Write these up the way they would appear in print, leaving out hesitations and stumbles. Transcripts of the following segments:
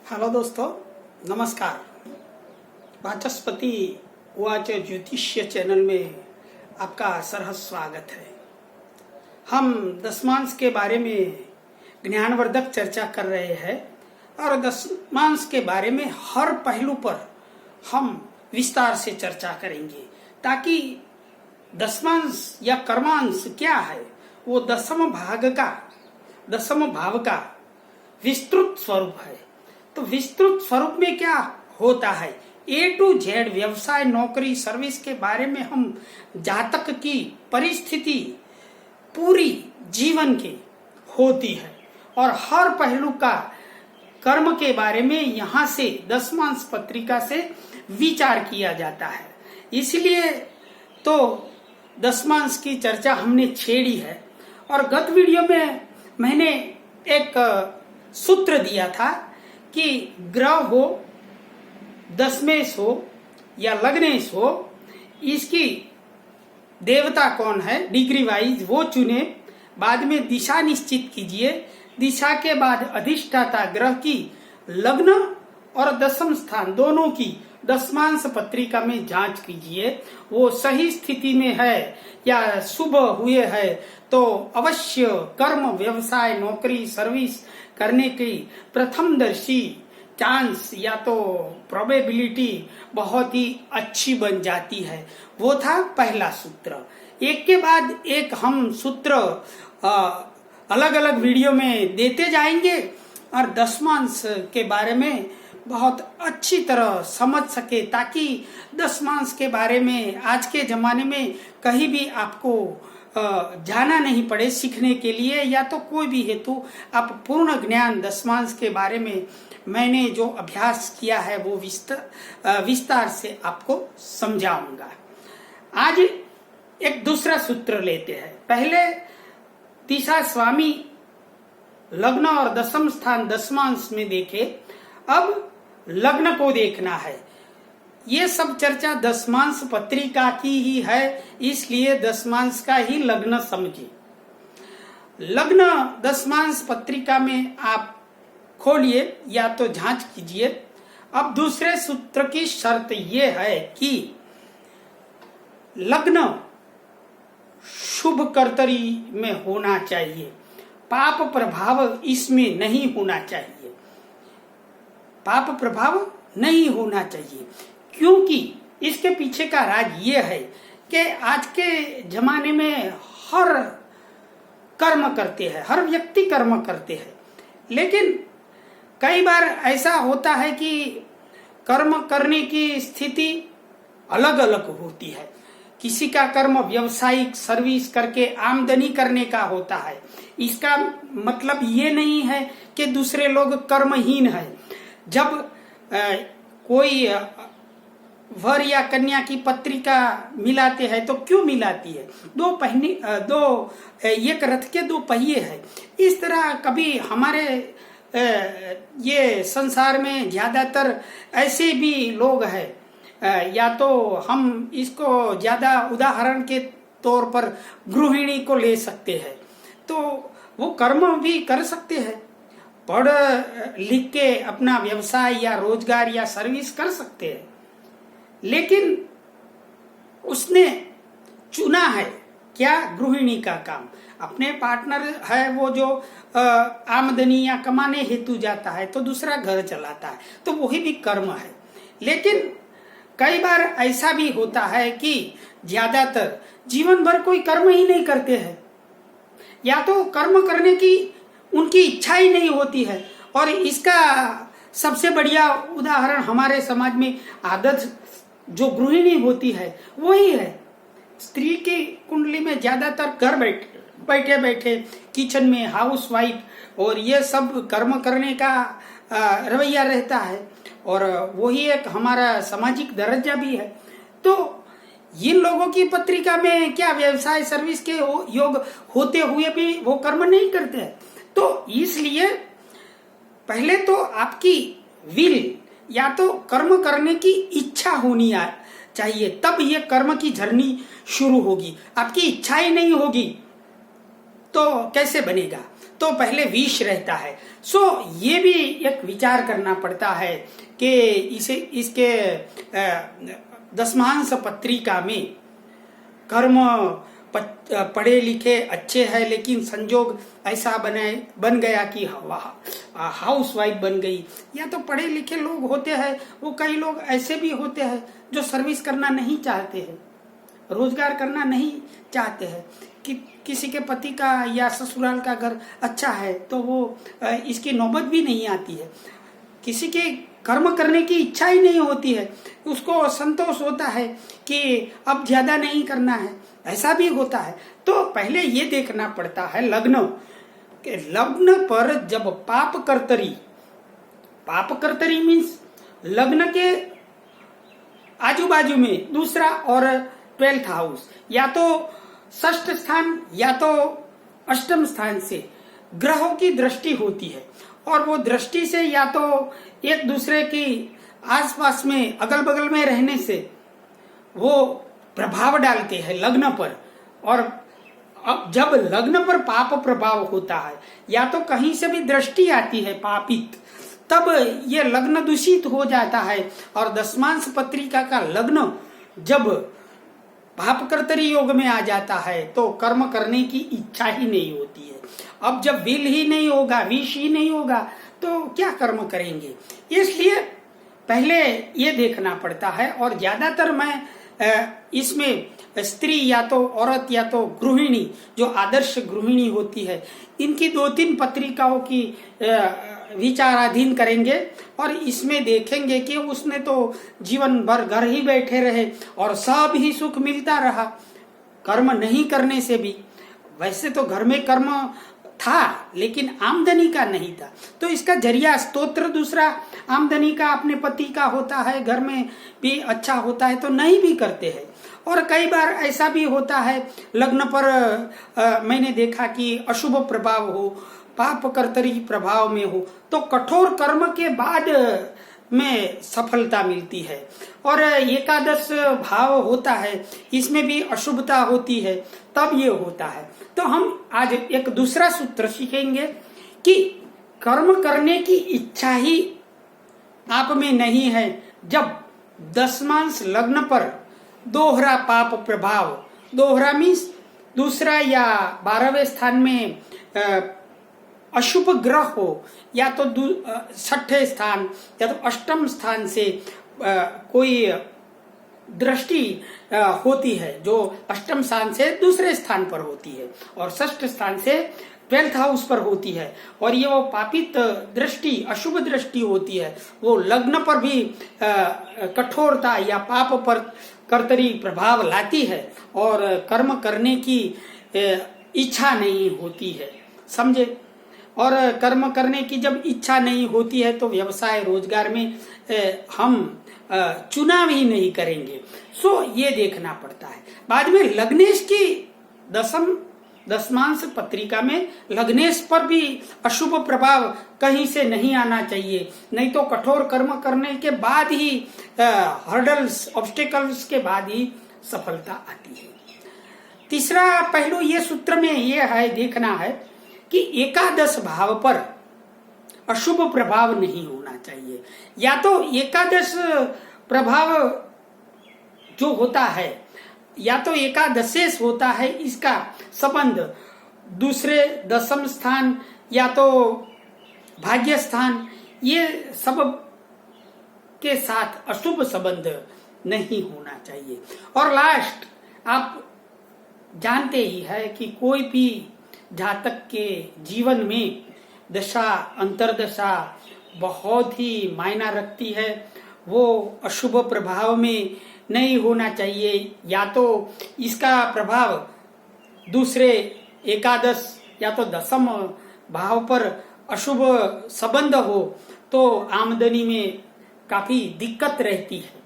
Hello दोस्तों, नमस्कार। वाचस्पति उवाच ज्योतिष्य चैनल में आपका सरहद स्वागत है। हम दशमांश के बारे में ज्ञानवर्धक चर्चा कर रहे हैं और दशमांश के बारे में हर पहलू पर हम विस्तार से चर्चा करेंगे, ताकि दशमांश या कर्मांश क्या है, वो दशम भाव का विस्तृत स्वरूप है। तो विस्तृत स्वरूप में क्या होता है, ए टू जेड व्यवसाय, नौकरी, सर्विस के बारे में हम जातक की परिस्थिति पूरी जीवन की होती है और हर पहलू का कर्म के बारे में यहाँ से दशमांश पत्रिका से विचार किया जाता है। इसलिए तो दशमांश की चर्चा हमने छेड़ी है। और गत वीडियो में मैंने एक सूत्र दिया था कि ग्रह हो, दशमेश हो या लग्नेश हो, इसकी देवता कौन है डिग्री वाइज वो चुने, बाद में दिशा निश्चित कीजिए, दिशा के बाद अधिष्ठाता ग्रह की लग्न और दशम स्थान दोनों की दशमांश पत्रिका में जांच कीजिए, वो सही स्थिति में है या शुभ हुए है तो अवश्य कर्म, व्यवसाय, नौकरी, सर्विस करने की प्रथमदर्शी चांस या तो प्रोबेबिलिटी बहुत ही अच्छी बन जाती है। वो था पहला सूत्र। एक के बाद एक हम सूत्र अलग अलग वीडियो में देते जाएंगे और दशमांश के बारे में बहुत अच्छी तरह समझ सके, ताकि दशमांश के बारे में आज के जमाने में कहीं भी आपको जाना नहीं पड़े सीखने के लिए, या तो कोई भी हेतु आप पूर्ण ज्ञान दशमांश के बारे में मैंने जो अभ्यास किया है वो विस्तार से आपको समझाऊंगा। आज एक दूसरा सूत्र लेते हैं। पहले दिशा स्वामी लग्न और दशम स्थान दशमांश में देखे, अब लग्न को देखना है। ये सब चर्चा दशमांश पत्रिका की ही है, इसलिए दशमांश का ही लग्न समझिए। लग्न दशमांश पत्रिका में आप खोलिए या तो जांच कीजिए। अब दूसरे सूत्र की शर्त ये है कि लग्न शुभ कर्तरी में होना चाहिए, पाप प्रभाव इसमें नहीं होना चाहिए, पाप प्रभाव नहीं होना चाहिए। क्योंकि इसके पीछे का राज ये है कि आज के जमाने में हर कर्म करते हैं, हर व्यक्ति कर्म करते हैं, लेकिन कई बार ऐसा होता है कि कर्म करने की स्थिति अलग अलग होती है। किसी का कर्म व्यवसायिक सर्विस करके आमदनी करने का होता है। इसका मतलब ये नहीं है कि दूसरे लोग कर्महीन है। जब कोई वर या कन्या की पत्रिका मिलाते हैं तो क्यों मिलाती है, एक रथ के दो पहिए हैं। इस तरह कभी हमारे ये संसार में ज्यादातर ऐसे भी लोग हैं, या तो हम इसको ज्यादा उदाहरण के तौर पर गृहिणी को ले सकते हैं, तो वो कर्म भी कर सकते हैं, पढ़ लिख के अपना व्यवसाय या रोजगार या सर्विस कर सकते हैं, लेकिन उसने चुना है क्या, गृहिणी का काम। अपने पार्टनर है वो जो आमदनी या कमाने हेतु जाता है तो दूसरा घर चलाता है, तो वही भी कर्म है। लेकिन कई बार ऐसा भी होता है कि ज्यादातर जीवन भर कोई कर्म ही नहीं करते हैं, या तो कर्म करने की उनकी इच्छा ही नहीं होती है। और इसका सबसे बढ़िया उदाहरण हमारे समाज में आदत जो गृहिणी होती है वही है। स्त्री की कुंडली में ज्यादातर घर बैठे बैठे किचन में हाउस वाइफ और ये सब कर्म करने का रवैया रहता है, और वही एक हमारा सामाजिक दर्जा भी है। तो इन लोगों की पत्रिका में क्या व्यवसाय सर्विस के योग होते हुए भी वो कर्म नहीं करते हैं। तो इसलिए पहले तो आपकी विल या तो कर्म करने की इच्छा होनी चाहिए, तब ये कर्म की जर्नी शुरू होगी। आपकी इच्छा ही नहीं होगी तो कैसे बनेगा। तो पहले विष रहता है। सो ये भी एक विचार करना पड़ता है कि इसके दशमांश पत्रिका में कर्म पढ़े लिखे अच्छे हैं, लेकिन संजोग ऐसा बन गया कि हाउस वाइफ बन गई, या तो पढ़े लिखे लोग होते हैं, वो कई लोग ऐसे भी होते हैं जो सर्विस करना नहीं चाहते हैं, रोजगार करना नहीं चाहते हैं, कि किसी के पति का या ससुराल का घर अच्छा है तो वो इसकी नौबत भी नहीं आती है, किसी के कर्म करने की इच्छा ही नहीं होती है, उसको संतोष होता है कि अब ज्यादा नहीं करना है, ऐसा भी होता है। तो पहले ये देखना पड़ता है लग्न पर जब पाप कर्तरी मीन्स लग्न के आजू बाजू में दूसरा और 12th हाउस, या तो षष्ठ स्थान या तो अष्टम स्थान से ग्रहों की दृष्टि होती है, और वो दृष्टि से या तो एक दूसरे की आसपास में अगल बगल में रहने से वो प्रभाव डालते हैं लग्न पर। और अब जब लग्न पर पाप प्रभाव होता है या तो कहीं से भी दृष्टि आती है पापित, तब ये लग्न दूषित हो जाता है। और दशमांश पत्रिका का लग्न जब पापकर्तरी योग में आ जाता है तो कर्म करने की इच्छा ही नहीं होती है। अब जब विल ही नहीं होगा, विष ही नहीं होगा, तो क्या कर्म करेंगे। इसलिए पहले ये देखना पड़ता है। और ज्यादातर मैं इसमें स्त्री या तो औरत या तो गृहिणी, जो आदर्श गृहिणी होती है, इनकी 2-3 पत्रिकाओं की विचाराधीन करेंगे और इसमें देखेंगे कि उसने तो जीवन भर घर ही बैठे रहे और सब ही सुख मिलता रहा, कर्म नहीं करने से भी। वैसे तो घर में कर्म था लेकिन आमदनी का नहीं था, तो इसका जरिया स्तोत्र दूसरा आमदनी का अपने पति का होता है, घर में भी अच्छा होता है तो नहीं भी करते हैं। और कई बार ऐसा भी होता है लग्न पर मैंने देखा कि अशुभ प्रभाव हो, पाप कर्तरी प्रभाव में हो, तो कठोर कर्म के बाद में सफलता मिलती है। और एकादश भाव होता है, इसमें भी अशुभता होती है, तब ये होता है। तो हम आज एक दूसरा सूत्र सीखेंगे कि कर्म करने की इच्छा ही आप में नहीं है जब दशमांश लग्न पर दोहरा पाप प्रभाव, दोहरा मीन्स दूसरा या 12वें स्थान में अशुभ ग्रह हो, या तो 6ठे स्थान या तो अष्टम स्थान से कोई दृष्टि होती है, जो अष्टम स्थान से दूसरे स्थान पर होती है और षष्ठ स्थान से 12th हाउस पर होती है, और ये वो पापित दृष्टि, अशुभ दृष्टि होती है, वो लग्न पर भी कठोरता या पाप पर कर्तरी प्रभाव लाती है और कर्म करने की इच्छा नहीं होती है, समझे। और कर्म करने की जब इच्छा नहीं होती है तो व्यवसाय रोजगार में हम चुनाव ही नहीं करेंगे। सो ये देखना पड़ता है। बाद में लग्नेश की दशमांश पत्रिका में लग्नेश पर भी अशुभ प्रभाव कहीं से नहीं आना चाहिए, नहीं तो कठोर कर्म करने के बाद ही हर्डल्स, ऑब्स्टेकल्स के बाद ही सफलता आती है। तीसरा पहलू ये सूत्र में ये है, देखना है कि एकादश भाव पर अशुभ प्रभाव नहीं होना चाहिए। या तो एकादश प्रभाव जो होता है या तो एकादशेश होता है, इसका संबंध दूसरे दशम स्थान या तो भाग्य स्थान, ये सब के साथ अशुभ संबंध नहीं होना चाहिए। और लास्ट, आप जानते ही है कि कोई भी जातक के जीवन में दशा अंतरदशा बहुत ही मायना रखती है, वो अशुभ प्रभाव में नहीं होना चाहिए। या तो इसका प्रभाव दूसरे एकादश या तो दशम भाव पर अशुभ संबंध हो तो आमदनी में काफी दिक्कत रहती है।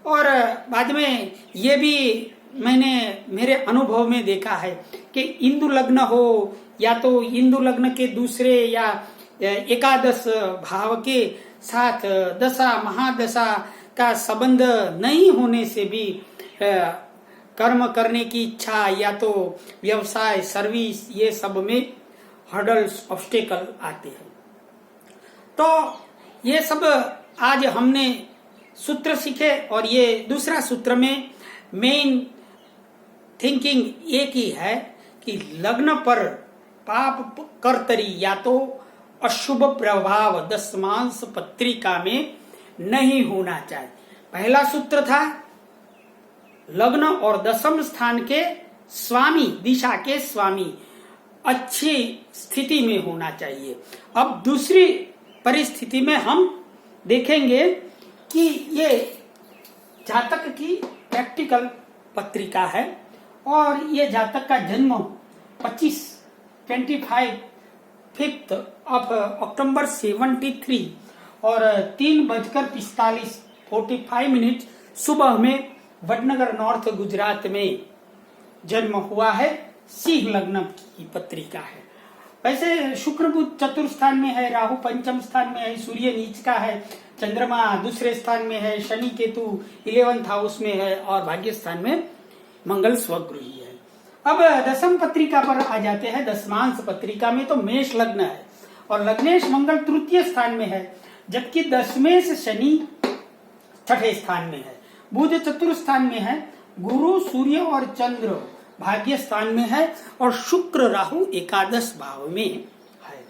और बाद में ये भी मैंने मेरे अनुभव में देखा है कि इंदु लग्न हो या तो इंदु लग्न के दूसरे या एकादश भाव के साथ दशा महादशा का संबंध नहीं होने से भी कर्म करने की इच्छा या तो व्यवसाय, सर्विस, ये सब में हर्डल्स ऑब्स्टेकल आते हैं। तो ये सब आज हमने सूत्र सीखे और ये दूसरा सूत्र में मेन थिंकिंग एक ही है कि लग्न पर पाप कर्तरी या तो अशुभ प्रभाव दशमांश पत्रिका में नहीं होना चाहिए। पहला सूत्र था लग्न और दशम स्थान के स्वामी, दिशा के स्वामी अच्छी स्थिति में होना चाहिए। अब दूसरी परिस्थिति में हम देखेंगे कि ये जातक की प्रैक्टिकल पत्रिका है और ये जातक का जन्म 25 अक्टूबर 73 और 3:45 सुबह में वडनगर नॉर्थ गुजरात में जन्म हुआ है। सिंह लग्न की पत्रिका है। वैसे शुक्र बुध चतुर्थ स्थान में है, राहु पंचम स्थान में है, सूर्य नीच का है, चंद्रमा दूसरे स्थान में है, शनि केतु 11th हाउस में है और भाग्य स्थान में मंगल स्वगृही है। अब दशम पत्रिका पर आ जाते हैं। दशमांश पत्रिका में तो मेष लग्न है और लग्नेश मंगल तृतीय स्थान में है, जबकि दशमेश शनि छठे स्थान में है, बुध चतुर्थ स्थान में है, गुरु सूर्य और चंद्र भाग्य स्थान में है और शुक्र राहु एकादश भाव में है।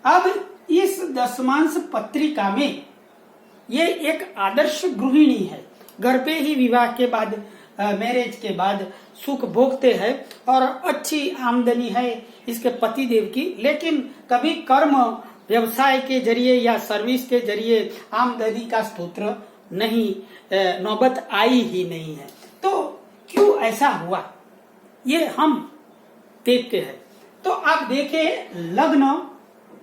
अब इस दशमांश पत्रिका में ये एक आदर्श गृहिणी है। घर पे ही विवाह के बाद मैरिज के बाद सुख भोगते हैं और अच्छी आमदनी है इसके पति देव की, लेकिन कभी कर्म व्यवसाय के जरिए या सर्विस के जरिए आमदनी का स्तोत्र नहीं, नौबत आई ही नहीं है। तो क्यों ऐसा हुआ ये हम देखते हैं। तो आप देखें लग्न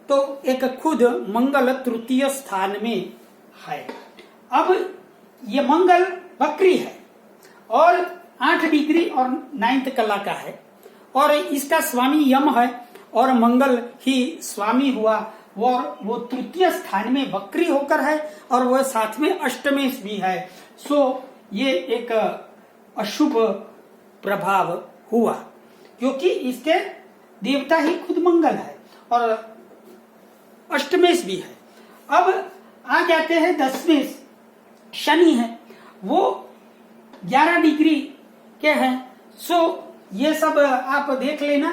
तो एक खुद मंगल तृतीय स्थान में है। अब ये मंगल वक्री है और 8 डिग्री और 9th कला का है और इसका स्वामी यम है और मंगल ही स्वामी हुआ और वो तृतीय स्थान में वक्री होकर है और वह साथ में अष्टमेश भी है। सो ये एक अशुभ प्रभाव हुआ क्योंकि इसके देवता ही खुद मंगल है और अष्टमेश भी है। अब आ जाते हैं दशमेश, शनि है, वो 11 डिग्री के हैं। सो ये सब आप देख लेना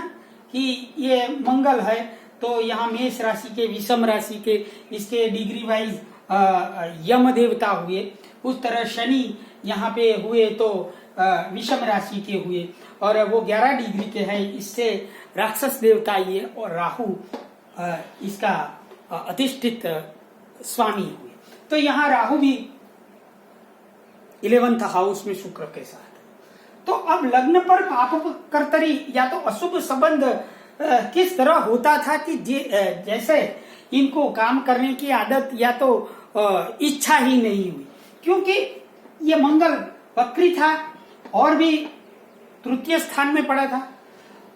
कि ये मंगल है तो यहाँ मेष राशि के, विषम राशि के इसके डिग्री वाइज यम देवता हुए, उस तरह शनि यहाँ पे हुए तो विषम राशि के हुए और वो 11 डिग्री के हैं, इससे राक्षस देवता ये और राहु इसका अधिष्ठित स्वामी हुए। तो यहाँ राहु भी 11th हाउस में शुक्र के साथ। तो अब लग्न पर पाप कर्तरी या तो अशुभ संबंध किस तरह होता था कि जैसे इनको काम करने की आदत या तो इच्छा ही नहीं हुई, क्योंकि ये मंगल वक्री था और भी तृतीय स्थान में पड़ा था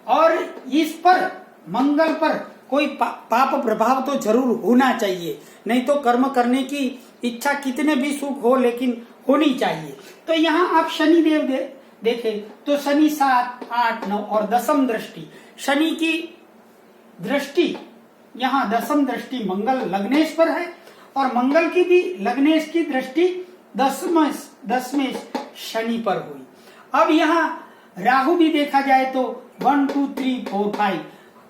और इस पर मंगल पर कोई पाप प्रभाव तो जरूर होना चाहिए, नहीं तो कर्म करने की इच्छा कितने भी सुख हो लेकिन होनी चाहिए। तो यहाँ आप शनि देव देखें तो शनि 7, 8, 9 और दशम दृष्टि, शनि की दृष्टि यहाँ दशम दृष्टि मंगल लग्नेश पर है और मंगल की भी लग्नेश की दृष्टि दशमेश शनि पर हुई। अब यहाँ राहु भी देखा जाए तो 1, 2, 3, 4, 5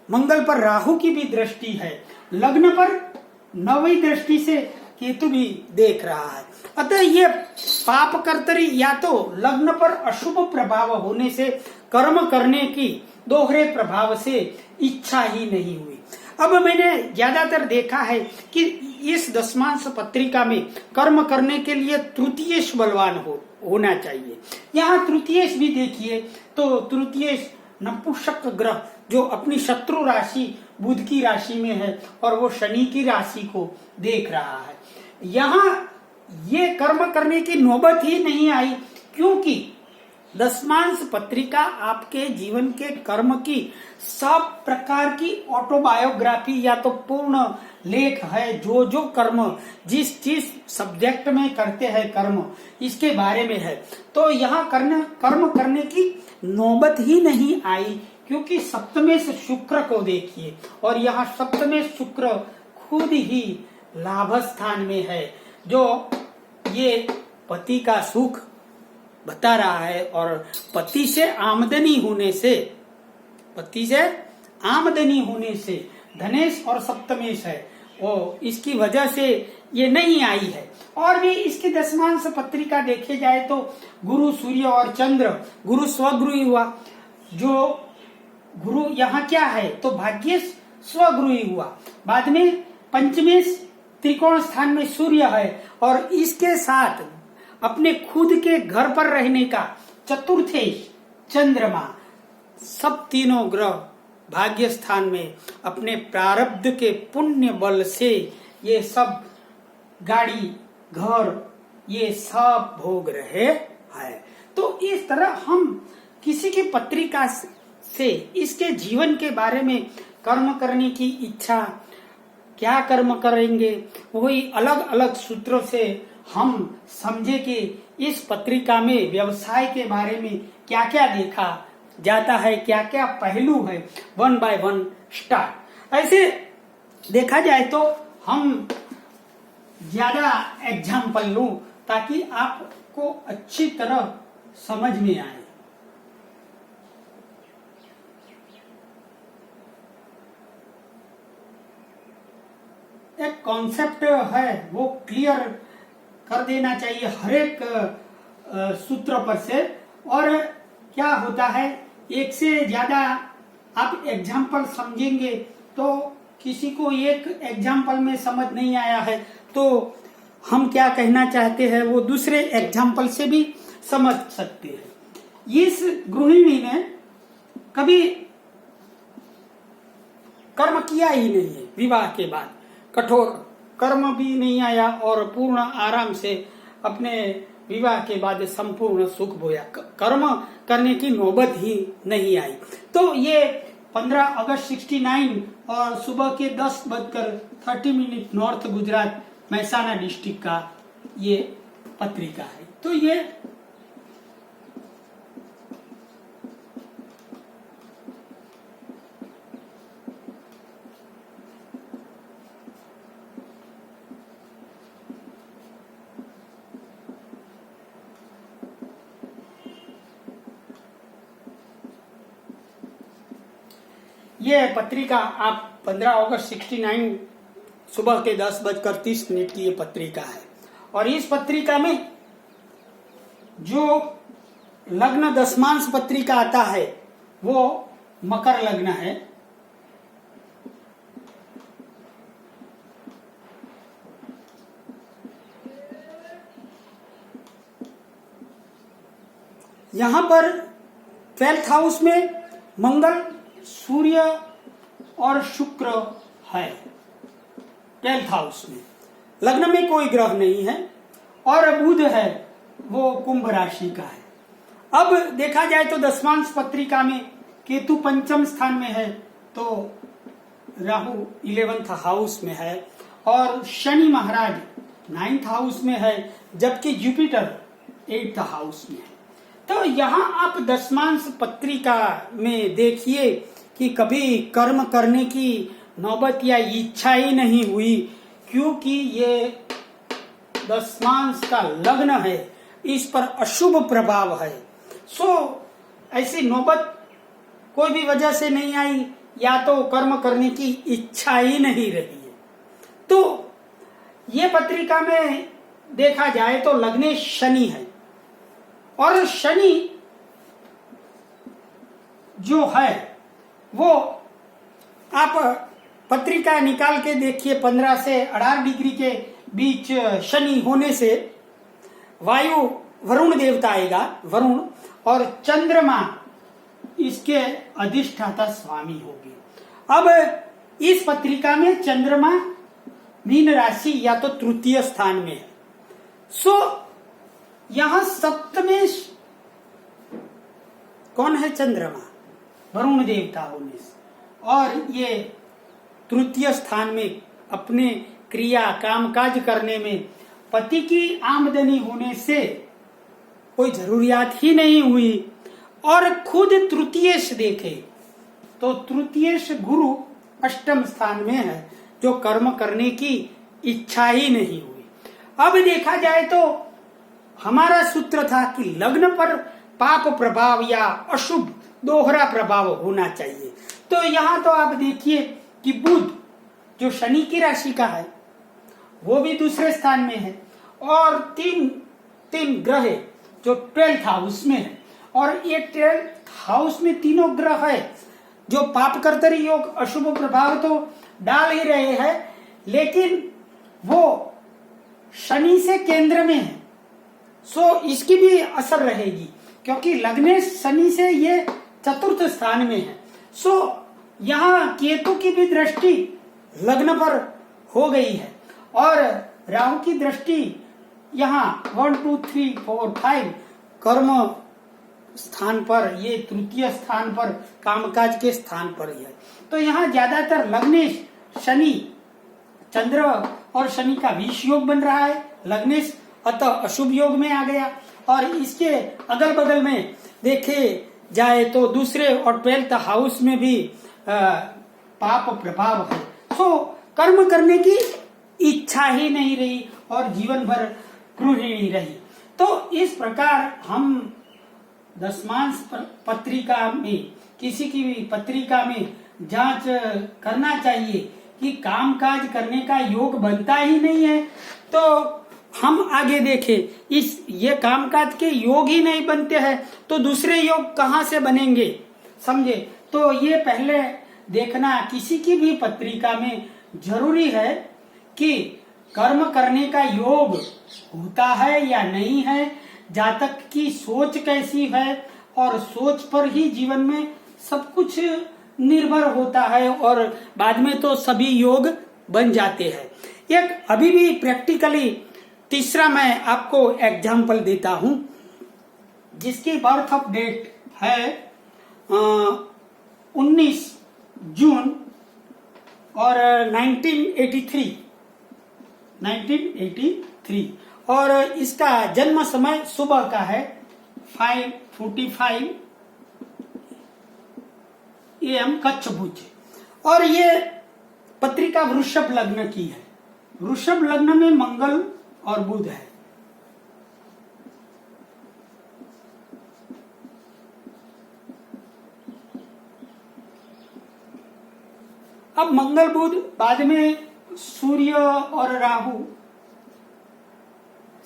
मंगल पर राहु की भी दृष्टि है, लग्न पर 9वीं दृष्टि से केतु भी देख रहा है। अतः ये पाप कर्तरी या तो लग्न पर अशुभ प्रभाव होने से कर्म करने की दोहरे प्रभाव से इच्छा ही नहीं हुई। अब मैंने ज्यादातर देखा है कि इस दशमांश पत्रिका में कर्म करने के लिए तृतीयेश बलवान होना चाहिए। यहाँ तृतीयेश भी देखिए तो तृतीयेश नपुंसक ग्रह जो अपनी शत्रु राशि बुध की राशि में है और वो शनि की राशि को देख रहा है। यहाँ ये कर्म करने की नौबत ही नहीं आई, क्योंकि दशमांश पत्रिका आपके जीवन के कर्म की सब प्रकार की ऑटोबायोग्राफी या तो पूर्ण लेख है। जो जो कर्म जिस जिस सब्जेक्ट में करते हैं कर्म, इसके बारे में है। तो यहाँ कर्म करने की नौबत ही नहीं आई, क्योंकि सप्तमेश शुक्र को देखिए, और यहाँ सप्तमेश शुक्र खुद ही लाभ स्थान में है, जो ये पति का सुख बता रहा है। और पति से आमदनी होने से धनेश और सप्तमेश है, वो इसकी वजह से ये नहीं आई है। और भी इसकी दशमांश पत्रिका देखे जाए तो गुरु, सूर्य और चंद्र, गुरु स्वगृही हुआ, जो गुरु यहाँ क्या है तो भाग्य स्वगृही हुआ। बाद में पंचमेश त्रिकोण स्थान में सूर्य है, और इसके साथ अपने खुद के घर पर रहने का चतुर्थेश चंद्रमा, सब तीनों ग्रह भाग्य स्थान में अपने प्रारब्ध के पुण्य बल से ये सब गाड़ी, घर, ये सब भोग रहे हैं। तो इस तरह हम किसी की पत्रिका से इसके जीवन के बारे में, कर्म करने की इच्छा, क्या कर्म करेंगे, वही अलग अलग सूत्रों से हम समझे कि इस पत्रिका में व्यवसाय के बारे में क्या क्या देखा जाता है, क्या क्या पहलू है, 1 by 1 स्टार्ट। ऐसे देखा जाए तो हम ज्यादा एग्जाम्पल लूं ताकि आपको अच्छी तरह समझ में आए। एक कॉन्सेप्ट है वो क्लियर कर देना चाहिए हर एक सूत्र पर से। और क्या होता है, एक से ज्यादा आप एग्जाम्पल समझेंगे तो किसी को एक एग्जाम्पल में समझ नहीं आया है तो हम क्या कहना चाहते हैं वो दूसरे एग्जाम्पल से भी समझ सकते हैं। इस गृहिणी ने कभी कर्म किया ही नहीं है, विवाह के बाद कठोर कर्म भी नहीं आया और पूर्ण आराम से अपने विवाह के बाद संपूर्ण सुख भोया, कर्म करने की नौबत ही नहीं आई। तो ये 15 अगस्त 69 और सुबह के 10:30 नॉर्थ गुजरात महसाना डिस्ट्रिक्ट का ये पत्रिका है। तो ये पत्रिका आप 15 अगस्त 69 सुबह के 10:30 की ये पत्रिका है। और इस पत्रिका में जो लग्न दशमांश पत्रिका आता है वो मकर लग्न है। यहां पर 12th हाउस में मंगल, सूर्य और शुक्र है 12th हाउस में। लग्न में कोई ग्रह नहीं है और बुध है वो कुंभ राशि का है। अब देखा जाए तो दशमांश पत्रिका में केतु पंचम स्थान में है, तो राहु 11th हाउस में है और शनि महाराज 9th हाउस में है, जबकि जुपिटर 8th हाउस में है। तो यहाँ आप दशमांश पत्रिका में देखिए कि कभी कर्म करने की नौबत या इच्छा ही नहीं हुई, क्योंकि ये दशमांश का लग्न है, इस पर अशुभ प्रभाव है। ऐसी नौबत कोई भी वजह से नहीं आई, या तो कर्म करने की इच्छा ही नहीं रही है। तो ये पत्रिका में देखा जाए तो लग्ने शनि है, और शनि जो है वो आप पत्रिका निकाल के देखिए, 15 से 18 डिग्री के बीच शनि होने से वायु वरुण देवता आएगा, वरुण, और चंद्रमा इसके अधिष्ठाता स्वामी होगी। अब इस पत्रिका में चंद्रमा मीन राशि या तो तृतीय स्थान में है। यहां सप्तमेश कौन है? चंद्रमा, वरुण देवता होने से, और ये तृतीय स्थान में अपने क्रिया कामकाज करने में पति की आमदनी होने से कोई जरूरियात ही नहीं हुई। और खुद तृतीय देखे तो तृतीय से गुरु अष्टम स्थान में है, जो कर्म करने की इच्छा ही नहीं हुई। अब देखा जाए तो हमारा सूत्र था कि लग्न पर पाप प्रभाव या अशुभ दोहरा प्रभाव होना चाहिए। तो यहाँ तो आप देखिए कि बुध जो शनि की राशि का है वो भी दूसरे स्थान में है, और तीन ग्रह जो 12th हाउस में है, और ये 12th हाउस में तीनों ग्रह है जो पाप कर्तरी योग अशुभ प्रभाव तो डाल ही रहे हैं, लेकिन वो शनि से केंद्र में है, सो इसकी भी असर रहेगी, क्योंकि लग्नेश शनि से ये चतुर्थ स्थान में है। सो यहाँ केतु की भी दृष्टि लग्न पर हो गई है, और राहु की दृष्टि यहाँ 1 2 3 4 5 कर्म स्थान पर, ये तृतीय स्थान पर, कामकाज के स्थान पर ही है। तो यहाँ ज्यादातर लग्नेश शनि, चंद्र और शनि का विष योग बन रहा है, लग्नेश अतः अशुभ योग में आ गया, और इसके अगल बगल में देखे जाए तो दूसरे और 12th हाउस में भी पाप प्रभाव है। सो कर्म करने की इच्छा ही नहीं रही और जीवन भर गृहिणी रही। तो इस प्रकार हम दशमांश पत्रिका में, किसी की भी पत्रिका में जांच करना चाहिए कि कामकाज करने का योग बनता ही नहीं है, तो हम आगे देखें ये कामकाज के योग ही नहीं बनते हैं तो दूसरे योग कहाँ से बनेंगे, समझे। तो ये पहले देखना किसी की भी पत्रिका में जरूरी है कि कर्म करने का योग होता है या नहीं है, जातक की सोच कैसी है, और सोच पर ही जीवन में सब कुछ निर्भर होता है, और बाद में तो सभी योग बन जाते हैं। एक अभी भी प्रैक्टिकली तीसरा मैं आपको एग्जाम्पल देता हूं, जिसकी बर्थ ऑफ डेट है 19 जून और 1983 और इसका जन्म समय सुबह का है 5:45 AM कच्छ भुज, और ये पत्रिका वृषभ लग्न की है। वृषभ लग्न में मंगल और बुध है। अब मंगल बुध, बाद में सूर्य और राहु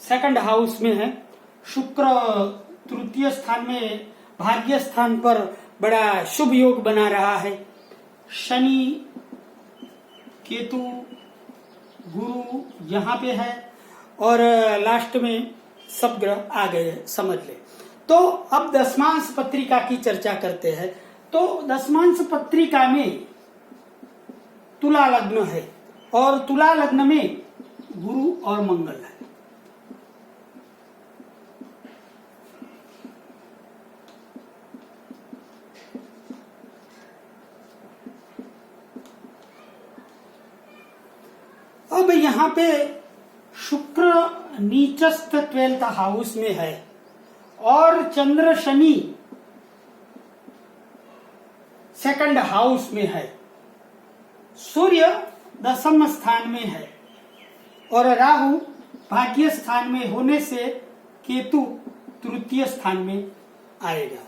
सेकंड हाउस में है, शुक्र तृतीय स्थान में भाग्य स्थान पर बड़ा शुभ योग बना रहा है, शनि केतु गुरु यहाँ पे है, और लास्ट में सब ग्रह आ गए, समझ ले। तो अब दशमांश पत्रिका की चर्चा करते हैं। तो दशमांश पत्रिका में तुला लग्न है, और तुला लग्न में गुरु और मंगल है। अब यहाँ पे शुक्र नीचस्थ 12th हाउस में है, और चंद्र शनि सेकंड हाउस में है, सूर्य दशम स्थान में है, और राहु भाग्य स्थान में होने से केतु तृतीय स्थान में आएगा।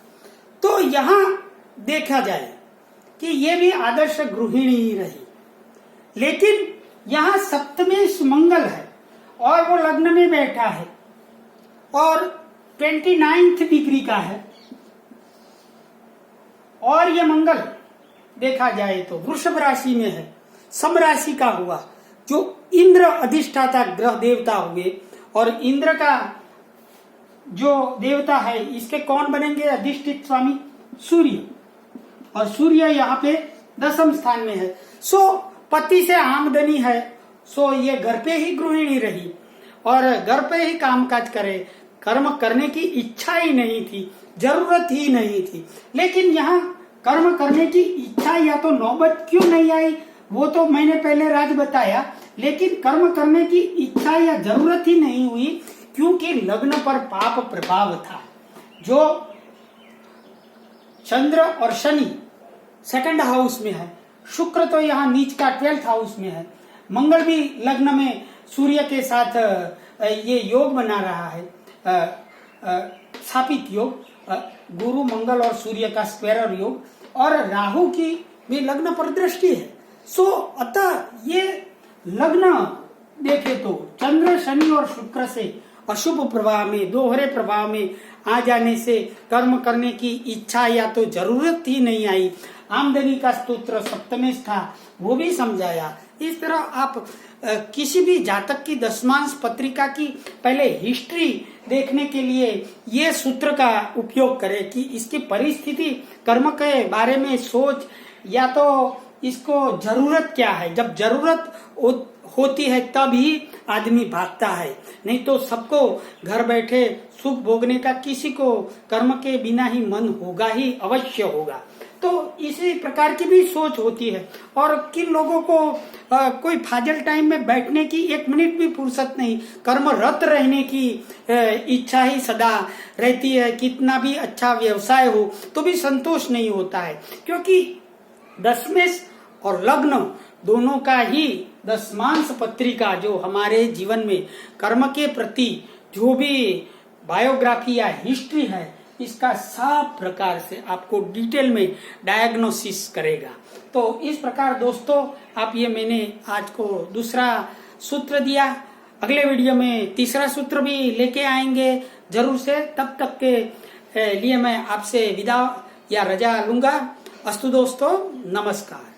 तो यहाँ देखा जाए कि ये भी आदर्श गृहिणी ही रही, लेकिन यहाँ सप्तमेश मंगल है और वो लग्न में बैठा है, और 29th डिग्री का है, और ये मंगल देखा जाए तो वृषभ राशि में है, सम राशि का हुआ, जो इंद्र अधिष्ठाता ग्रह देवता हुए, और इंद्र का जो देवता है इसके कौन बनेंगे अधिष्ठित स्वामी, सूर्य, और सूर्य यहाँ पे दशम स्थान में है। सो पति से आमदनी है, सो ये घर पे ही गृहिणी रही और घर पे ही कामकाज करे, कर्म करने की इच्छा ही नहीं थी, जरूरत ही नहीं थी। लेकिन यहाँ कर्म करने की इच्छा या तो नौबत क्यों नहीं आई वो तो मैंने पहले राज बताया, लेकिन कर्म करने की इच्छा या जरूरत ही नहीं हुई क्योंकि लग्न पर पाप प्रभाव था। जो चंद्र और शनि सेकंड हाउस में है, शुक्र तो यहाँ नीच का 12th हाउस में है, मंगल भी लग्न में सूर्य के साथ ये योग बना रहा है, स्थापित योग, गुरु मंगल और सूर्य का स्क्वायर योग, और राहु की भी लग्न पर दृष्टि है। सो अतः ये लग्न देखे तो चंद्र शनि और शुक्र से अशुभ प्रभाव में, दोहरे प्रभाव में आ जाने से कर्म करने की इच्छा या तो जरूरत ही नहीं आई। आमदनी का स्तोत्र सप्तमेश था, वो भी समझाया। इस तरह आप किसी भी जातक की दशमांश पत्रिका की पहले हिस्ट्री देखने के लिए ये सूत्र का उपयोग करें कि इसकी परिस्थिति, कर्म के बारे में सोच, या तो इसको जरूरत क्या है। जब जरूरत होती है तभी आदमी भागता है, नहीं तो सबको घर बैठे सुख भोगने का, किसी को कर्म के बिना ही मन होगा ही, अवश्य होगा। तो इसी प्रकार की भी सोच होती है। और किन लोगों को कोई फाजल टाइम में बैठने की 1 मिनट भी फुर्सत नहीं, कर्मरत रहने की इच्छा ही सदा रहती है। कितना भी अच्छा व्यवसाय हो तो भी संतोष नहीं होता है, क्योंकि दशमेश और लग्न दोनों का ही दशमांश पत्रिका जो हमारे जीवन में कर्म के प्रति जो भी बायोग्राफी या हिस्ट्री है, इसका सब प्रकार से आपको डिटेल में डायग्नोसिस करेगा। तो इस प्रकार दोस्तों, आप ये मैंने आज को दूसरा सूत्र दिया। अगले वीडियो में तीसरा सूत्र भी लेके आएंगे जरूर से। तब तक के लिए मैं आपसे विदा या रजा लूंगा। अस्तु दोस्तों, नमस्कार।